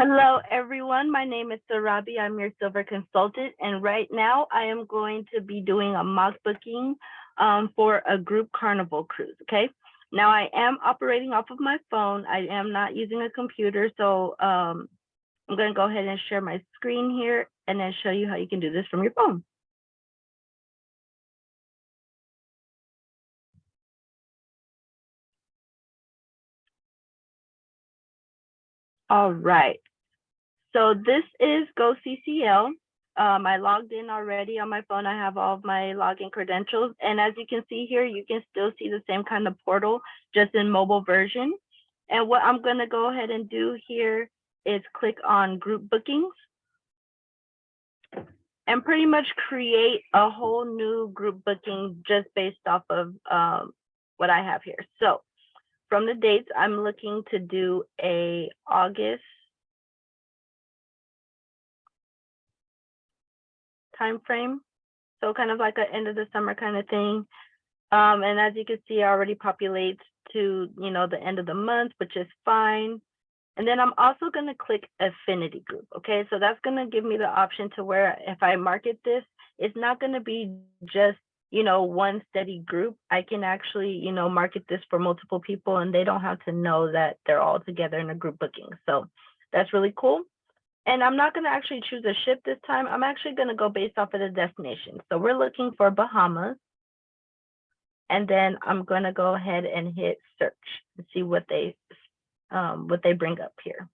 Hello, everyone. My name is Sarabi. I'm your silver consultant, and right now I am going to be doing a mock booking for a group Carnival cruise. Okay. Now I am operating off of my phone. I am not using a computer, so I'm going to go ahead and share my screen here and then show you how you can do this from your phone. All right. So this is GoCCL. I logged in already on my phone. I have all of my login credentials. And as you can see here, you can still see the same kind of portal, just in mobile version. And what I'm going to go ahead and do here is click on group bookings and pretty much create a whole new group booking just based off of what I have here. So from the dates, I'm looking to do a August time frame. So kind of like an end of the summer kind of thing. And as you can see, it already populates to, the end of the month, which is fine. And then I'm also going to click affinity group. Okay, so that's going to give me the option to where if I market this, it's not going to be just, one steady group. I can actually, market this for multiple people and they don't have to know that they're all together in a group booking. So that's really cool. And I'm not going to actually choose a ship this time. I'm actually going to go based off of the destination. So we're looking for Bahamas. And then I'm going to go ahead and hit search and see what they bring up here.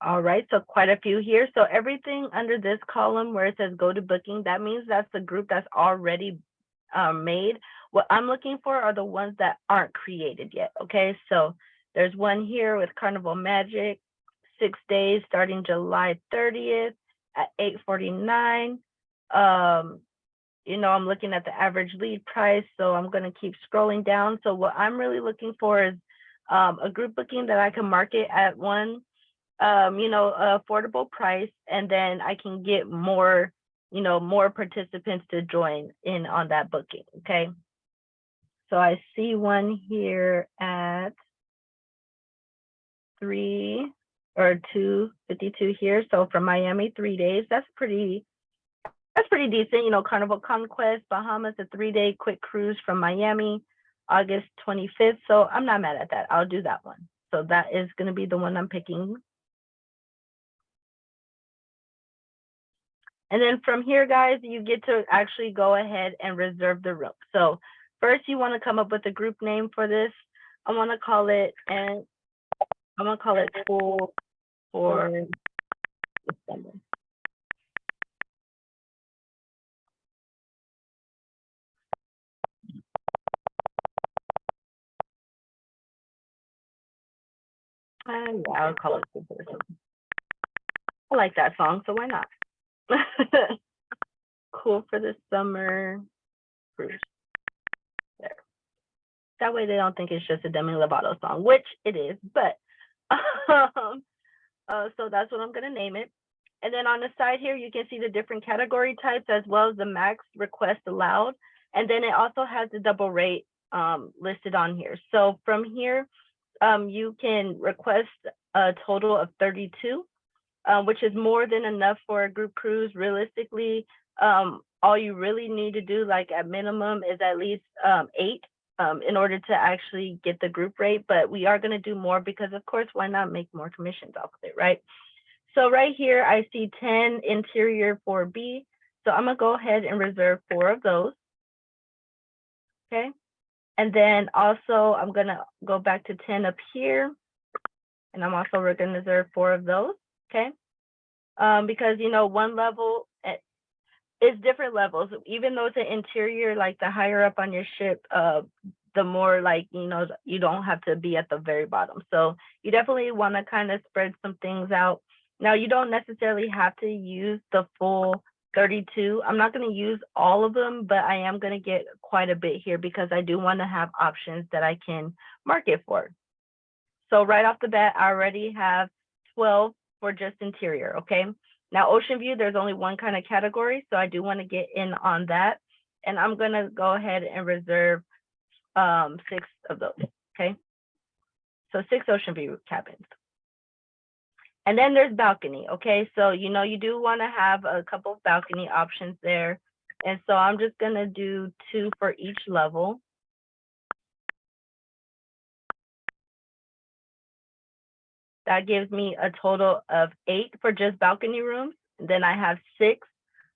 All right, so quite a few here. So everything under this column where it says go to booking, that means that's the group that's already made. What I'm looking for are the ones that aren't created yet. Okay, so there's one here with Carnival Magic, 6 days starting July 30th at 8:49. I'm looking at the average lead price, so I'm going to keep scrolling down. So what I'm really looking for is a group booking that I can market at one, affordable price, and then I can get more, more participants to join in on that booking. Okay. So I see one here at 252 here. So from Miami, 3 days. That's pretty decent. Carnival Conquest, Bahamas, a 3-day quick cruise from Miami, August 25th. So I'm not mad at that. I'll do that one. So that is going to be the one I'm picking. And then from here, guys, you get to actually go ahead and reserve the room. So first, you want to come up with a group name for this. I want to call it, Full for December. And yeah, I'll call it Full for December. I like that song, so why not? Cool for the summer cruise. There. That way they don't think it's just a Demi Lovato song, which it is, but so that's what I'm going to name it. And then on the side here, you can see the different category types as well as the max request allowed. And then it also has the double rate listed on here. So from here, you can request a total of 32, which is more than enough for a group cruise. Realistically, all you really need to do, like at minimum, is at least 8 in order to actually get the group rate. But we are going to do more because, of course, why not make more commissions off of it, right? So right here, I see 10 interior 4B. So I'm going to go ahead and reserve 4 of those. Okay. And then also, I'm going to go back to 10 up here. And I'm also going to reserve 4 of those. Okay. Because, one level is different levels. Even though it's an interior, like the higher up on your ship, the more like, you don't have to be at the very bottom. So you definitely want to kind of spread some things out. Now, you don't necessarily have to use the full 32. I'm not going to use all of them, but I am going to get quite a bit here because I do want to have options that I can market for. So right off the bat, I already have 12 for just interior. Okay. Now, ocean view, there's only one kind of category, so I do want to get in on that. And I'm going to go ahead and reserve 6 of those, okay? So 6 ocean view cabins. And then there's balcony, okay? So, you know, you do want to have a couple of balcony options there. And so I'm just going to do 2 for each level. That gives me a total of 8 for just balcony rooms. And then I have 6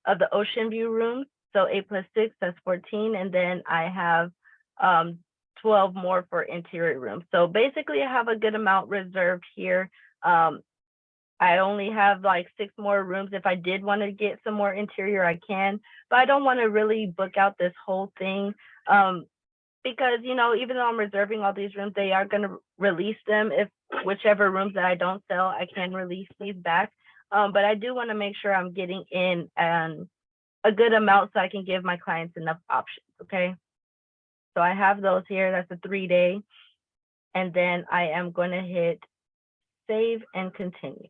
of the ocean view rooms. So 8 plus 6, that's 14. And then I have 12 more for interior rooms. So basically I have a good amount reserved here. I only have like 6 more rooms. If I did want to get some more interior, I can, but I don't want to really book out this whole thing. Because, you know, even though I'm reserving all these rooms, they are going to release them. If whichever rooms that I don't sell, I can release these back. But I do want to make sure I'm getting in a good amount so I can give my clients enough options, okay? So I have those here. That's a 3-day. And then I am going to hit save and continue.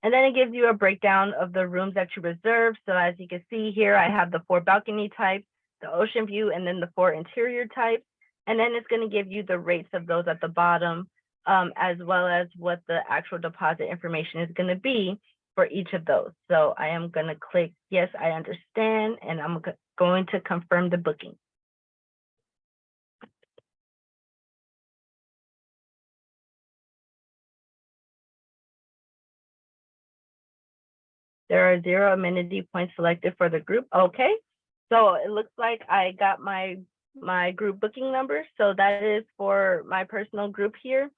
And then it gives you a breakdown of the rooms that you reserved. So as you can see here, I have the 4 balcony types, the ocean view, and then the 4 interior types. And then it's going to give you the rates of those at the bottom, as well as what the actual deposit information is going to be for each of those. So I am going to click, yes, I understand, and I'm going to confirm the booking. There are 0 amenity points selected for the group. Okay, so it looks like I got my group booking number. So that is for my personal group here.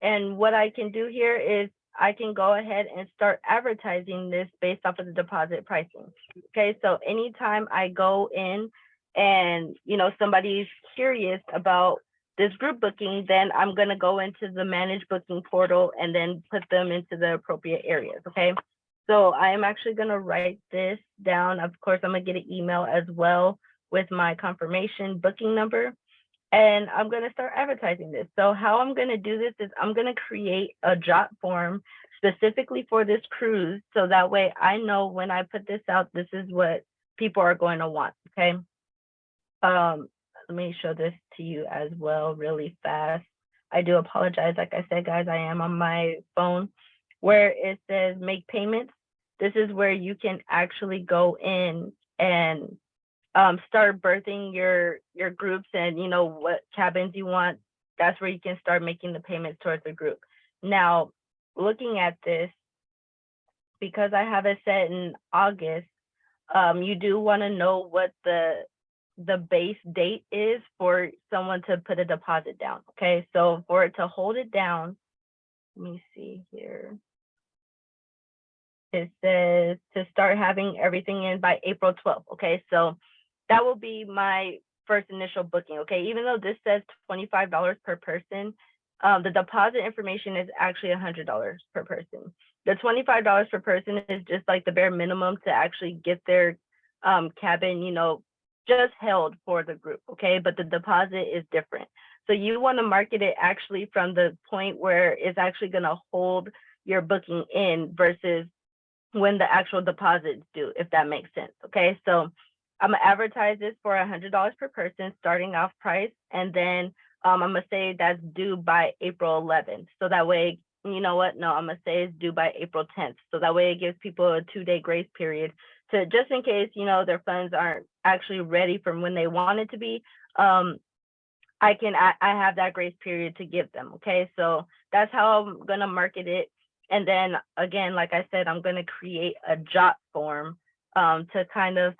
And what I can do here is I can go ahead and start advertising this based off of the deposit pricing. Okay, so anytime I go in and, you know, somebody's curious about this group booking, then I'm going to go into the manage booking portal and then put them into the appropriate areas. Okay. So I am actually going to write this down. Of course, I'm going to get an email as well with my confirmation booking number. And I'm going to start advertising this. So how I'm going to do this is I'm going to create a jot form specifically for this cruise. So that way I know when I put this out, this is what people are going to want. Okay. Let me show this to you as well really fast. I do apologize. Like I said, guys, I am on my phone where it says make payments. This is where you can actually go in and start berthing your groups and, you know, what cabins you want. That's where you can start making the payments towards the group. Now, looking at this, because I have it set in August, you do want to know what the base date is for someone to put a deposit down. Okay, so for it to hold it down, let me see here. It says to start having everything in by April 12th. Okay, so that will be my first initial booking. Okay, even though this says $25 per person, the deposit information is actually $100 per person. The $25 per person is just like the bare minimum to actually get their cabin, you know, just held for the group. Okay, but the deposit is different. So you want to market it actually from the point where it's actually going to hold your booking in versus when the actual deposits due, if that makes sense. Okay, so I'm gonna advertise this for $100 per person, starting off price, and then I'm gonna say that's due by April 11th. So that way, you know what? No, I'm gonna say it's due by April 10th. So that way, it gives people a 2-day grace period to just in case, you know, their funds aren't actually ready from when they want it to be. I have that grace period to give them. Okay, so that's how I'm gonna market it. And then again, like I said, I'm going to create a jot form to kind of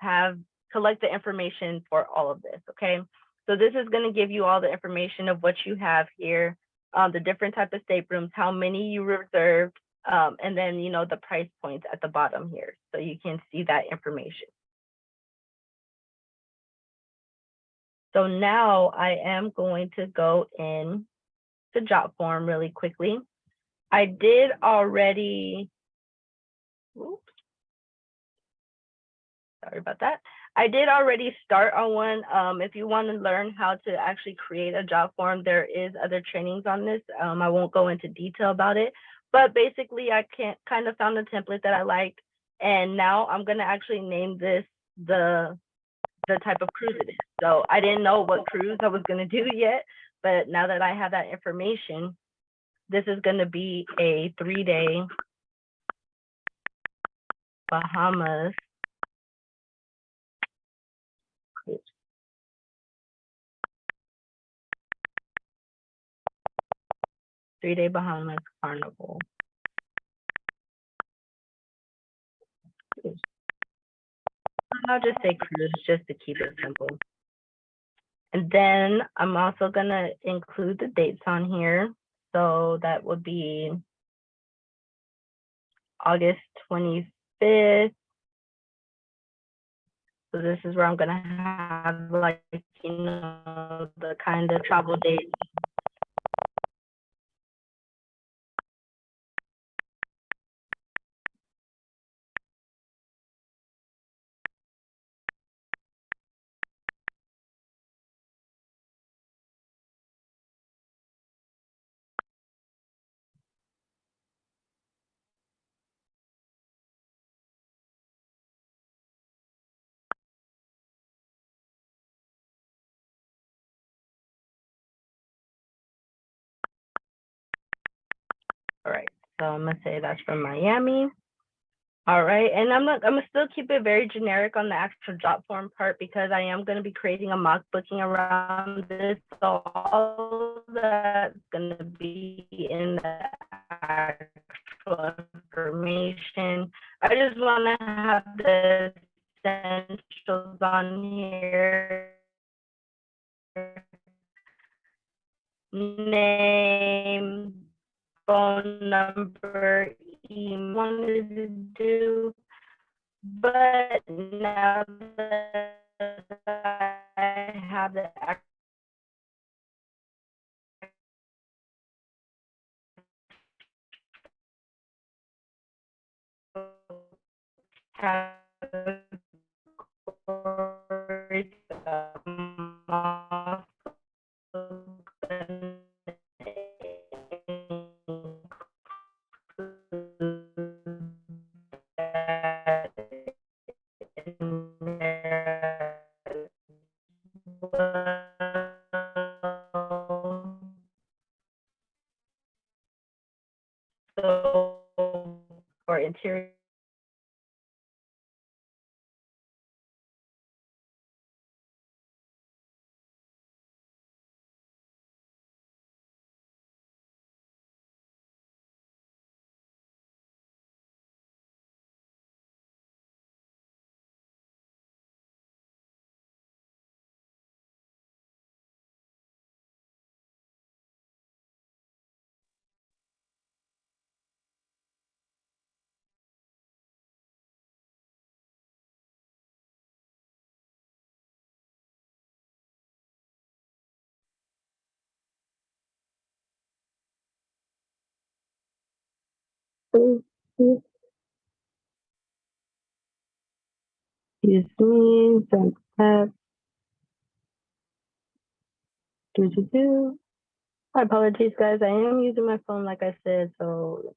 collect the information for all of this. Okay, so this is going to give you all the information of what you have here, the different type of staterooms, how many you reserved, and then, you know, the price points at the bottom here, so you can see that information. So now I am going to go in to jot form really quickly. I did already, oops, sorry about that. I did already start on one. If you want to learn how to actually create a job form, there is other trainings on this. I won't go into detail about it, but basically I kind of found a template that I liked. And now I'm going to actually name this the the type of cruise it is. So I didn't know what cruise I was going to do yet, but now that I have that information, this is going to be a 3-day Bahamas cruise. 3-day Bahamas Carnival cruise. I'll just say cruise just to keep it simple. And then I'm also gonna include the dates on here. So that would be August 25th. So this is where I'm gonna have like, the kind of travel dates. All right, so I'm gonna say that's from Miami. All right, and I'm gonna still keep it very generic on the actual drop form part because I am gonna be creating a mock booking around this. So all that's gonna be in the actual information. I just wanna have the essentials on here. Name, phone number, email wanted to do, but now that I have the categories, so for interior. Excuse me, don't have do. My apologies, guys. I am using my phone, like I said, so.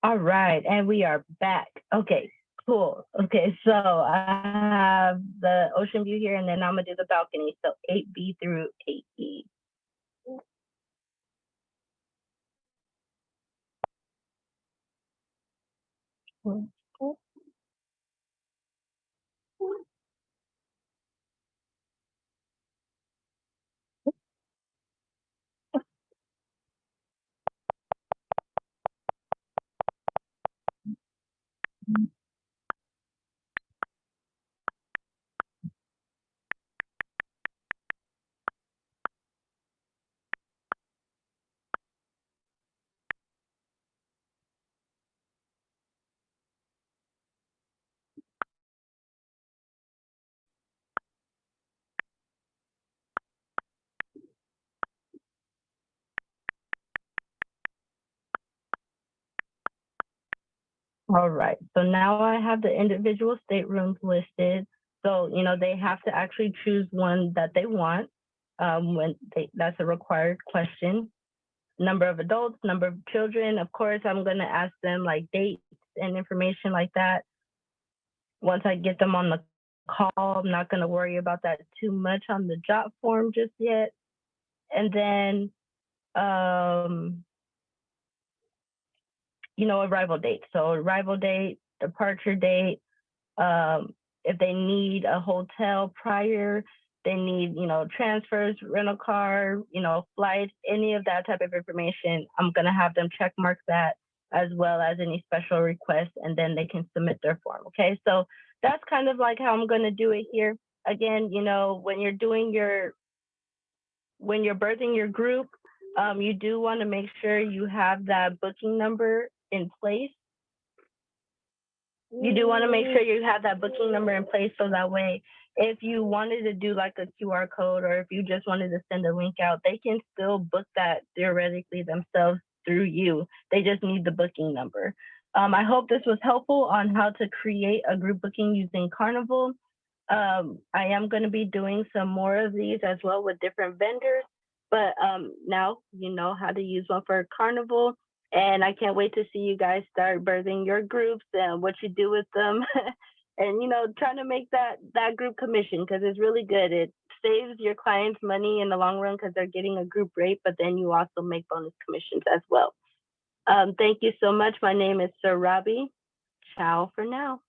All right, and we are back. Okay, cool. Okay, so I have the ocean view here, and then I'm gonna do the balcony. So 8B through 8E. All right, so now I have the individual staterooms listed. So, they have to actually choose one that they want. That's a required question. number of adults, number of children. Of course, I'm going to ask them like dates and information like that. Once I get them on the call, I'm not going to worry about that too much on the job form just yet. And then, arrival date. So arrival date, departure date, if they need a hotel prior, they need, transfers, rental car, flights, any of that type of information, I'm going to have them check mark that as well as any special requests, and then they can submit their form. Okay. So that's kind of like how I'm going to do it here. Again, when you're birthing your group, you do want to make sure you have that booking number in place. You do want to make sure you have that booking number in place, so that way if you wanted to do like a QR code, or if you just wanted to send a link out, they can still book that theoretically themselves through you. They just need the booking number. I hope this was helpful on how to create a group booking using Carnival. I am going to be doing some more of these as well with different vendors, but now you know how to use one for Carnival. And I can't wait to see you guys start birthing your groups and what you do with them. And, trying to make that group commission, because it's really good. It saves your clients money in the long run because they're getting a group rate, but then you also make bonus commissions as well. Thank you so much. My name is Sir Robbie. Ciao for now.